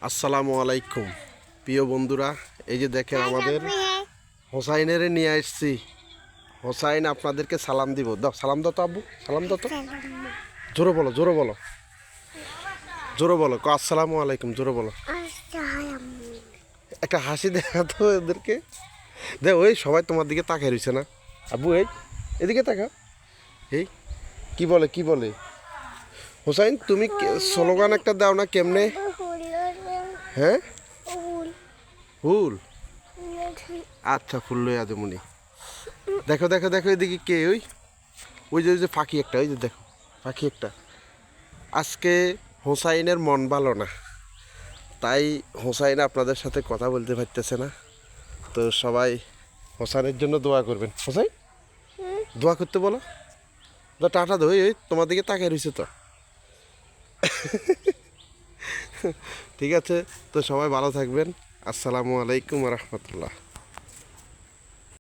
আসসালামু আলাইকুম প্রিয় বন্ধুরা, এই যে দেখেন আমাদের হোসাইনের নিয়ে আসছি। হোসাইন আপনাদেরকে সালাম দিব। দাও সালাম দাও তো আব্বু, সালাম দাও তো। জোরে বলো, জোরে বলো, জোরে বলো। আসসালামু আলাইকুম, জোরে বলো। একটা হাসি দেখা তো এদেরকে। দেখ ওই সবাই তোমার দিকে তাকিয়ে রয়েছে না আব্বু, এই এদিকে তাকা। এই কি বলে, কি বলে হোসাইন, তুমি স্লোগান একটা দাও না, কেমনে? হ্যাঁ, ফুল। আচ্ছা, ফুল লই আদমুনি। দেখো দেখো দেখো, এদিকে কে? ওই ওই যে ওই যে পাখি একটা, ওই যে দেখো পাখি একটা। আজকে হোসাইনের মন ভালো না, তাই হোসাইন আপনাদের সাথে কথা বলতে পারতেছে না। তো সবাই হোসাইনের জন্য দোয়া করবেন। হোসাইন দোয়া করতে বলো। তো টাটা দো, ওই তোমার দিকে তাকিয়ে রয়েছে তো। ঠিক আছে, তো সবাই ভালো থাকবেন। আসসালামু আলাইকুম রহমতুল্লাহ।